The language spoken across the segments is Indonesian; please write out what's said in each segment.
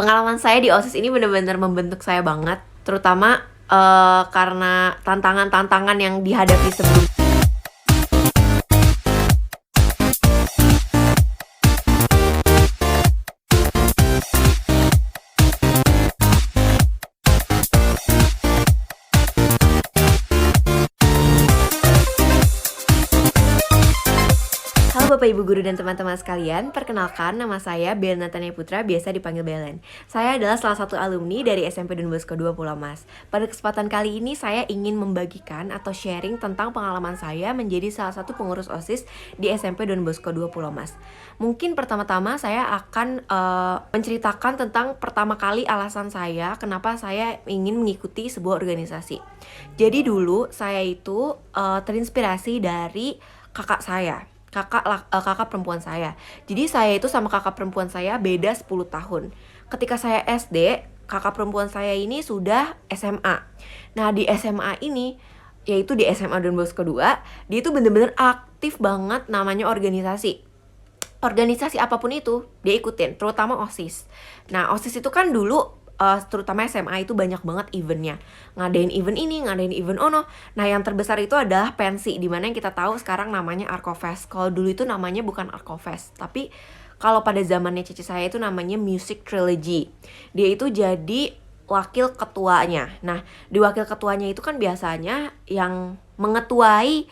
Pengalaman saya di OSIS ini benar-benar membentuk saya banget, terutama karena tantangan-tantangan yang dihadapi sebelum. Halo Bapak Ibu Guru dan teman-teman sekalian, perkenalkan nama saya Belen Natania Putra, biasa dipanggil Belen. Saya adalah salah satu alumni dari SMP Don Bosco 2 Pulau Mas. Pada kesempatan kali ini saya ingin membagikan atau sharing tentang pengalaman saya menjadi salah satu pengurus OSIS di SMP Don Bosco 2 Pulau Mas. Mungkin pertama-tama saya akan menceritakan tentang pertama kali alasan saya kenapa saya ingin mengikuti sebuah organisasi. Jadi dulu saya itu terinspirasi dari kakak saya. Kakak perempuan saya. Jadi saya itu sama kakak perempuan saya beda 10 tahun. Ketika saya SD, kakak perempuan saya ini sudah SMA. Nah, di SMA ini, yaitu di SMA Don Bosco 2, dia itu bener-bener aktif banget namanya organisasi. Organisasi apapun itu, dia ikutin, terutama OSIS. Nah, OSIS itu kan dulu terutama SMA itu banyak banget eventnya, ngadain event ini, ngadain event ono. Nah, yang terbesar itu adalah pensi, dimana yang kita tahu sekarang namanya Arcofest. Kalau dulu itu namanya bukan Arcofest, tapi kalau pada zamannya cici saya itu namanya Music Trilogy. Dia itu jadi wakil ketuanya. Nah, di wakil ketuanya itu kan biasanya yang mengetuai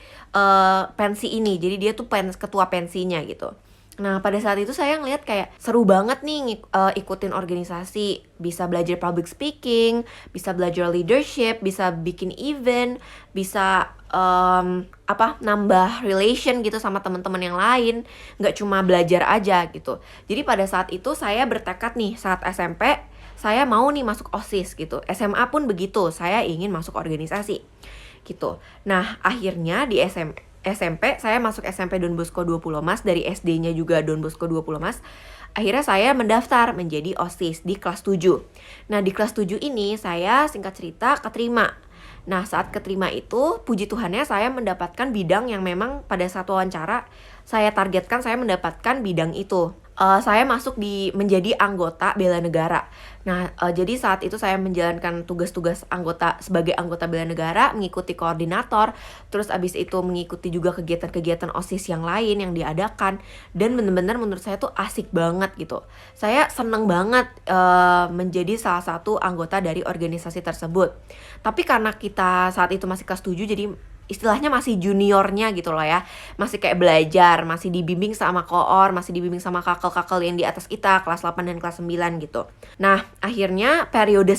pensi ini. Jadi dia tuh ketua pensinya gitu. Nah, pada saat itu saya ngeliat kayak seru banget nih ikutin organisasi. Bisa belajar public speaking, bisa belajar leadership, bisa bikin event, bisa nambah relation gitu sama teman-teman yang lain. Nggak cuma belajar aja gitu. Jadi pada saat itu saya bertekad nih, saat SMP, saya mau nih masuk OSIS gitu. SMA pun begitu, saya ingin masuk organisasi gitu. Nah, akhirnya di SMP, saya masuk SMP Don Bosco 2 Pulau Mas, dari SD-nya juga Don Bosco 2 Pulau Mas. Akhirnya saya mendaftar menjadi OSIS di kelas 7. Nah, di kelas 7 ini saya singkat cerita keterima. Nah, saat keterima itu, puji Tuhannya saya mendapatkan bidang yang memang pada saat wawancara saya targetkan saya mendapatkan bidang itu. Saya masuk menjadi anggota bela negara. Nah, jadi saat itu saya menjalankan tugas-tugas sebagai anggota bela negara, mengikuti koordinator, terus abis itu mengikuti juga kegiatan-kegiatan OSIS yang lain yang diadakan, dan benar-benar menurut saya tuh asik banget gitu. Saya seneng banget menjadi salah satu anggota dari organisasi tersebut. Tapi karena kita saat itu masih kelas 7, jadi istilahnya masih juniornya gitu loh ya. Masih kayak belajar, masih dibimbing sama koor, masih dibimbing sama kakel-kakel yang di atas kita, kelas 8 dan kelas 9 gitu. Nah, akhirnya periode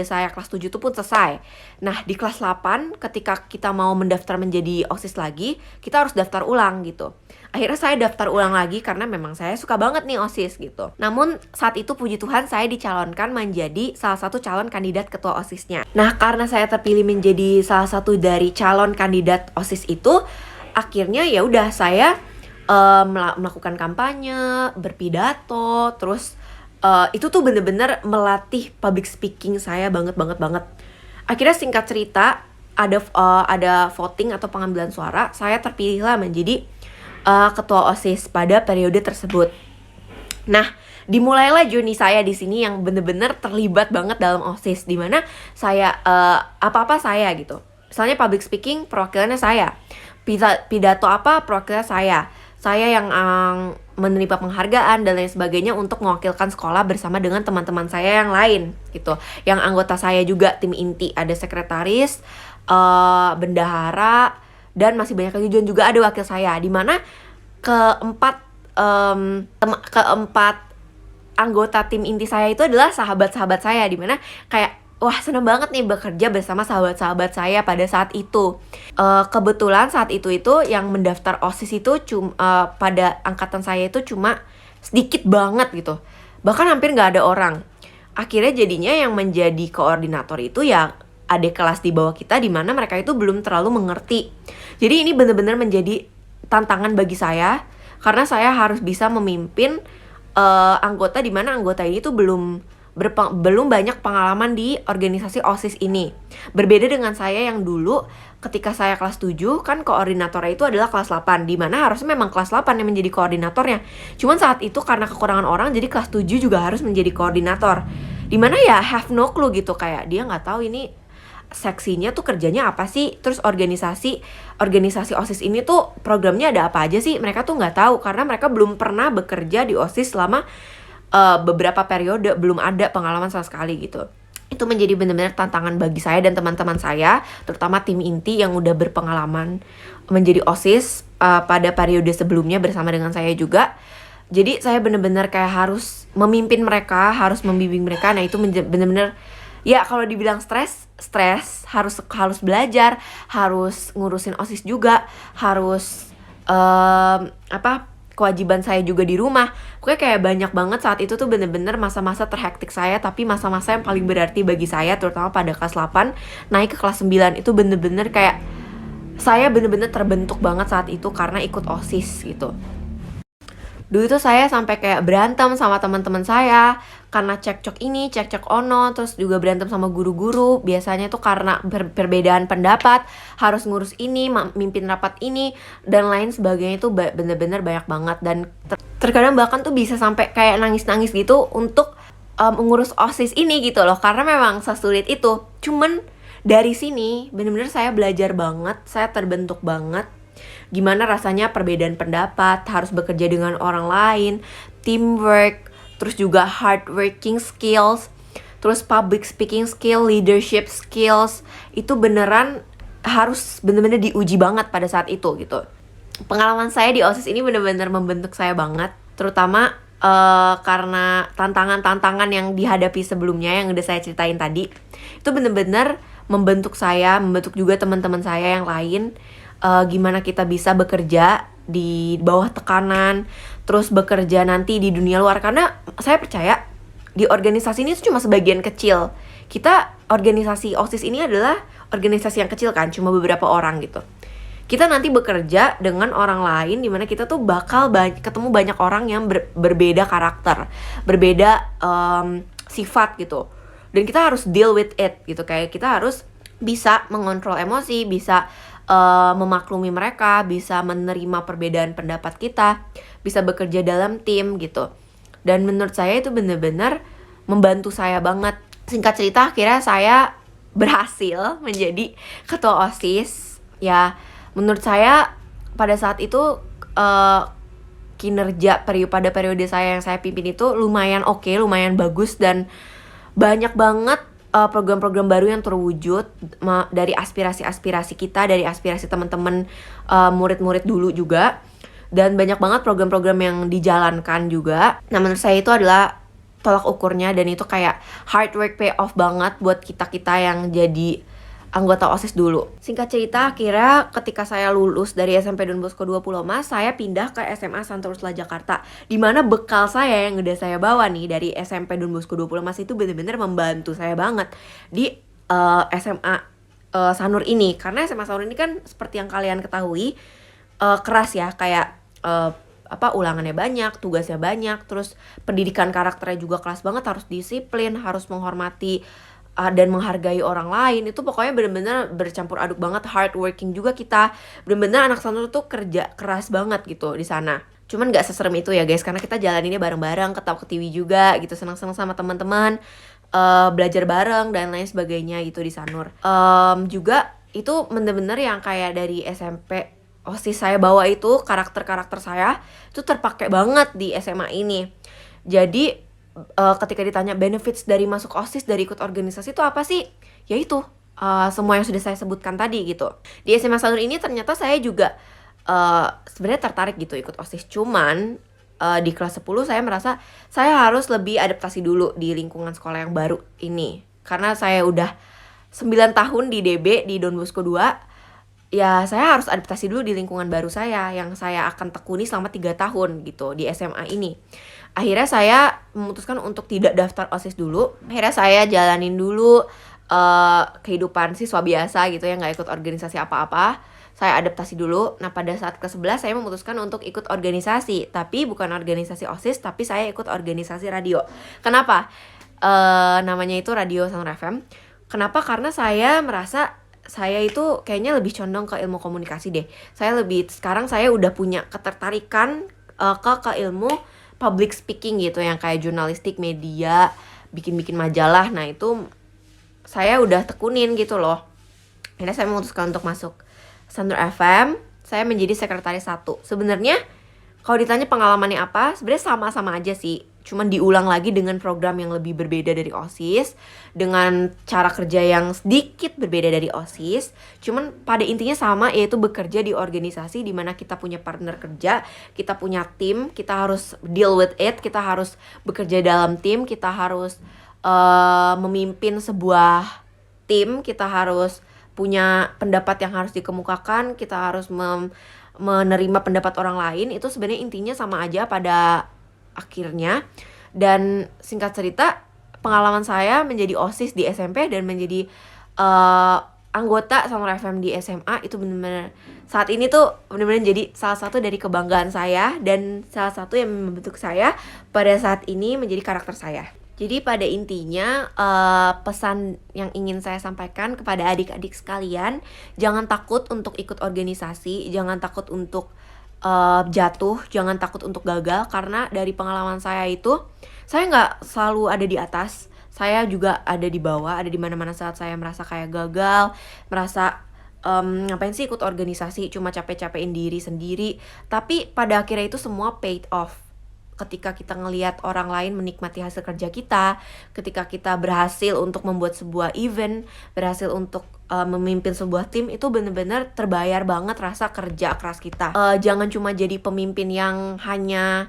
saya kelas 7 itu pun selesai. Nah, di kelas 8 ketika kita mau mendaftar menjadi OSIS lagi, kita harus daftar ulang gitu. Akhirnya saya daftar ulang lagi karena memang saya suka banget nih OSIS gitu. Namun saat itu puji Tuhan saya dicalonkan menjadi salah satu calon kandidat ketua OSISnya. Nah, karena saya terpilih menjadi salah satu dari calon kandidat OSIS itu, akhirnya ya udah saya melakukan kampanye, berpidato, terus itu tuh bener-bener melatih public speaking saya banget. Akhirnya singkat cerita ada voting atau pengambilan suara, saya terpilihlah menjadi ketua OSIS pada periode tersebut. Nah, dimulailah journey saya di sini yang bener-bener terlibat banget dalam OSIS, dimana saya apa-apa saya gitu. Misalnya public speaking, perwakilannya saya. Pidato apa, perwakilan saya. Saya yang menerima penghargaan dan lain sebagainya untuk mewakilkan sekolah bersama dengan teman-teman saya yang lain gitu. Yang anggota saya juga tim inti, ada sekretaris, bendahara, dan masih banyak lagi, juga ada wakil saya, di mana keempat anggota tim inti saya itu adalah sahabat-sahabat saya, di mana kayak wah seneng banget nih bekerja bersama sahabat-sahabat saya pada saat itu. Kebetulan saat itu yang mendaftar OSIS itu pada angkatan saya itu cuma sedikit banget gitu, bahkan hampir nggak ada orang. Akhirnya jadinya yang menjadi koordinator itu ya adik kelas di bawah kita, di mana mereka itu belum terlalu mengerti. Jadi ini benar-benar menjadi tantangan bagi saya karena saya harus bisa memimpin anggota, di mana anggota ini tuh belum belum banyak pengalaman di organisasi OSIS ini. Berbeda dengan saya yang dulu ketika saya kelas 7 kan koordinatornya itu adalah kelas 8, dimana harusnya memang kelas 8 yang menjadi koordinatornya. Cuman saat itu karena kekurangan orang jadi kelas 7 juga harus menjadi koordinator. Dimana ya have no clue gitu, kayak dia nggak tahu ini seksinya tuh kerjanya apa sih, terus organisasi OSIS ini tuh programnya ada apa aja sih, mereka tuh nggak tahu karena mereka belum pernah bekerja di OSIS selama beberapa periode, belum ada pengalaman sama sekali gitu. Itu menjadi benar-benar tantangan bagi saya dan teman-teman saya, terutama tim inti yang udah berpengalaman menjadi OSIS pada periode sebelumnya bersama dengan saya juga. Jadi saya benar-benar kayak harus memimpin mereka, harus membimbing mereka. Nah itu benar-benar ya kalau dibilang stres, harus belajar, harus ngurusin OSIS juga, harus kewajiban saya juga di rumah. Pokoknya kayak banyak banget saat itu tuh bener-bener masa-masa terhektik saya, tapi masa-masa yang paling berarti bagi saya, terutama pada kelas 8 naik ke kelas 9 itu bener-bener kayak saya bener-bener terbentuk banget saat itu karena ikut OSIS gitu. Dulu tuh saya sampai kayak berantem sama teman-teman saya karena cekcok ini, cekcok ono, terus juga berantem sama guru-guru. Biasanya tuh karena perbedaan pendapat, harus ngurus ini, mimpin rapat ini, dan lain sebagainya. Itu bener-bener banyak banget. Dan terkadang bahkan tuh bisa sampai kayak nangis-nangis gitu untuk mengurus OSIS ini gitu loh. Karena memang sesulit itu. Cuman dari sini bener-bener saya belajar banget, saya terbentuk banget. Gimana rasanya perbedaan pendapat, harus bekerja dengan orang lain, teamwork, terus juga hardworking skills, terus public speaking skill, leadership skills. Itu beneran harus bener-bener diuji banget pada saat itu gitu. Pengalaman saya di OSIS ini bener-bener membentuk saya banget, terutama karena tantangan-tantangan yang dihadapi sebelumnya yang udah saya ceritain tadi. Itu bener-bener membentuk saya, membentuk juga teman-teman saya yang lain. Gimana kita bisa bekerja di bawah tekanan, terus bekerja nanti di dunia luar. Karena saya percaya di organisasi ini cuma sebagian kecil. Kita organisasi OSIS ini adalah organisasi yang kecil kan, cuma beberapa orang gitu. Kita nanti bekerja dengan orang lain, dimana kita tuh bakal ketemu banyak orang yang berbeda karakter, berbeda sifat gitu. Dan kita harus deal with it gitu, kayak kita harus bisa mengontrol emosi, bisa memaklumi mereka, bisa menerima perbedaan pendapat kita, bisa bekerja dalam tim gitu. Dan menurut saya itu benar-benar membantu saya banget. Singkat cerita, akhirnya saya berhasil menjadi ketua OSIS. Ya, menurut saya pada saat itu kinerja pada periode saya yang saya pimpin itu lumayan oke, lumayan bagus, dan banyak banget program-program baru yang terwujud dari aspirasi-aspirasi kita, dari aspirasi teman-teman murid-murid dulu juga. Dan banyak banget program-program yang dijalankan juga. Nah menurut saya itu adalah tolak ukurnya, dan itu kayak hard work pay off banget buat kita-kita yang jadi anggota OSIS dulu. Singkat cerita, akhirnya ketika saya lulus dari SMP Don Bosco 2 Pulau Mas, saya pindah ke SMA Santa Ursula Jakarta. Dimana bekal saya yang udah saya bawa nih dari SMP Don Bosco 2 Pulau Mas itu benar-benar membantu saya banget di SMA Sanur ini. Karena SMA Sanur ini kan seperti yang kalian ketahui keras ya, kayak ulangannya banyak, tugasnya banyak, terus pendidikan karakternya juga kelas banget, harus disiplin, harus menghormati dan menghargai orang lain. Itu pokoknya benar-benar bercampur aduk banget, hardworking juga kita. Benar-benar anak Sanur tuh kerja keras banget gitu di sana. Cuman gak seserem itu ya guys, karena kita jalaninnya bareng-bareng, ketawa-ketiwi juga gitu, senang-senang sama teman-teman, belajar bareng dan lain sebagainya gitu di Sanur. Juga itu benar-benar yang kayak dari SMP OSIS saya bawa itu, karakter-karakter saya itu terpakai banget di SMA ini. Jadi ketika ditanya benefits dari masuk OSIS, dari ikut organisasi itu apa sih? Ya itu, semua yang sudah saya sebutkan tadi gitu. Di SMA Sanur ini ternyata saya juga sebenarnya tertarik gitu ikut OSIS. Cuman di kelas 10 saya merasa saya harus lebih adaptasi dulu di lingkungan sekolah yang baru ini. Karena saya udah 9 tahun di DB, di Don Bosco 2. Ya saya harus adaptasi dulu di lingkungan baru saya, yang saya akan tekuni selama 3 tahun gitu di SMA ini. Akhirnya saya memutuskan untuk tidak daftar OSIS dulu. Akhirnya saya jalanin dulu kehidupan siswa biasa gitu ya, gak ikut organisasi apa-apa. Saya adaptasi dulu. Nah pada saat ke-11 saya memutuskan untuk ikut organisasi. Tapi bukan organisasi OSIS, tapi saya ikut organisasi radio. Kenapa? namanya itu Radio Sanur FM. Kenapa? Karena saya merasa saya itu kayaknya lebih condong ke ilmu komunikasi deh. Sekarang saya udah punya ketertarikan ke ilmu public speaking gitu, yang kayak jurnalistik, media, bikin-bikin majalah. Nah itu saya udah tekunin gitu loh. Akhirnya saya memutuskan untuk masuk Sanur FM. Saya menjadi sekretaris 1. Sebenarnya kalau ditanya pengalamannya apa, sebenarnya sama-sama aja sih. Cuman diulang lagi dengan program yang lebih berbeda dari OSIS, dengan cara kerja yang sedikit berbeda dari OSIS. Cuman pada intinya sama, yaitu bekerja di organisasi di mana kita punya partner kerja, kita punya tim, kita harus deal with it, kita harus bekerja dalam tim, kita harus memimpin sebuah tim, kita harus punya pendapat yang harus dikemukakan, kita harus menerima pendapat orang lain. Itu sebenarnya intinya sama aja pada akhirnya. Dan singkat cerita, pengalaman saya menjadi OSIS di SMP dan menjadi anggota Sanur FM di SMA itu benar-benar saat ini tuh benar-benar jadi salah satu dari kebanggaan saya dan salah satu yang membentuk saya pada saat ini menjadi karakter saya. Jadi pada intinya pesan yang ingin saya sampaikan kepada adik-adik sekalian, jangan takut untuk ikut organisasi, jangan takut untuk jatuh, jangan takut untuk gagal. Karena dari pengalaman saya itu, saya nggak selalu ada di atas, saya juga ada di bawah, ada di mana-mana saat saya merasa kayak gagal, merasa ngapain sih ikut organisasi, cuma capek-capekin diri sendiri. Tapi pada akhirnya itu semua paid off. Ketika kita ngelihat orang lain menikmati hasil kerja kita, ketika kita berhasil untuk membuat sebuah event, berhasil untuk memimpin sebuah tim, itu benar-benar terbayar banget rasa kerja keras kita. Jangan cuma jadi pemimpin yang hanya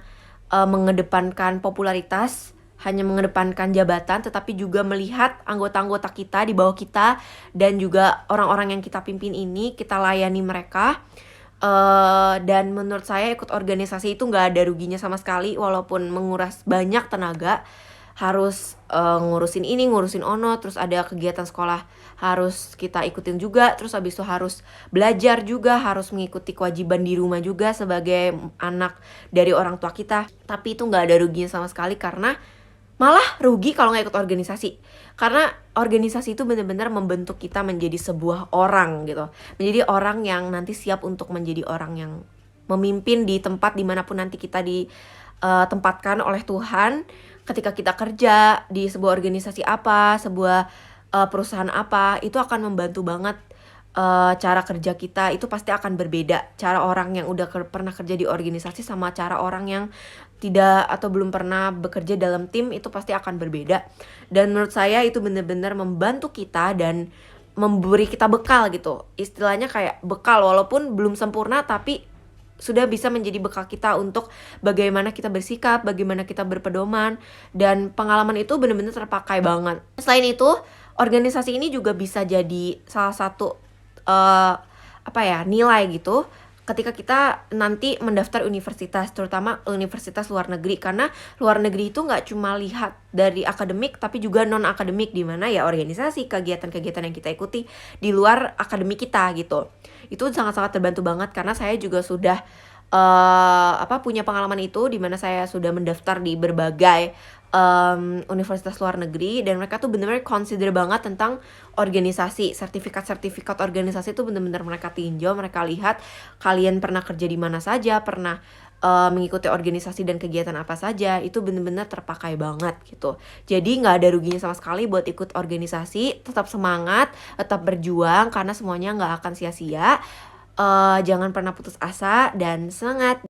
mengedepankan popularitas, hanya mengedepankan jabatan, tetapi juga melihat anggota-anggota kita di bawah kita dan juga orang-orang yang kita pimpin ini, kita layani mereka. Dan menurut saya ikut organisasi itu nggak ada ruginya sama sekali, walaupun menguras banyak tenaga, harus ngurusin ini, ngurusin ono, terus ada kegiatan sekolah harus kita ikutin juga, terus habis itu harus belajar juga, harus mengikuti kewajiban di rumah juga sebagai anak dari orang tua kita. Tapi itu nggak ada ruginya sama sekali, karena malah rugi kalau nggak ikut organisasi. Karena organisasi itu benar-benar membentuk kita menjadi sebuah orang gitu. Menjadi orang yang nanti siap untuk menjadi orang yang memimpin di tempat dimanapun nanti kita ditempatkan oleh Tuhan. Ketika kita kerja di sebuah organisasi apa, sebuah perusahaan apa, itu akan membantu banget. Cara kerja kita itu pasti akan berbeda. Cara orang yang udah pernah kerja di organisasi sama cara orang yang tidak atau belum pernah bekerja dalam tim itu pasti akan berbeda. Dan menurut saya itu benar-benar membantu kita dan memberi kita bekal gitu. Istilahnya kayak bekal, walaupun belum sempurna tapi sudah bisa menjadi bekal kita untuk bagaimana kita bersikap, bagaimana kita berpedoman, dan pengalaman itu benar-benar terpakai banget. Selain itu, organisasi ini juga bisa jadi salah satu nilai gitu ketika kita nanti mendaftar universitas, terutama universitas luar negeri. Karena luar negeri itu nggak cuma lihat dari akademik tapi juga non akademik, di mana ya organisasi, kegiatan-kegiatan yang kita ikuti di luar akademik kita gitu. Itu sangat-sangat terbantu banget karena saya juga sudah punya pengalaman itu, di mana saya sudah mendaftar di berbagai universitas luar negeri, dan mereka tuh benar-benar consider banget tentang organisasi. Sertifikat organisasi tuh benar-benar mereka tinjau, mereka lihat kalian pernah kerja di mana saja, pernah mengikuti organisasi dan kegiatan apa saja. Itu benar-benar terpakai banget gitu. Jadi nggak ada ruginya sama sekali buat ikut organisasi. Tetap semangat, tetap berjuang, karena semuanya nggak akan sia-sia. Jangan pernah putus asa dan semangat.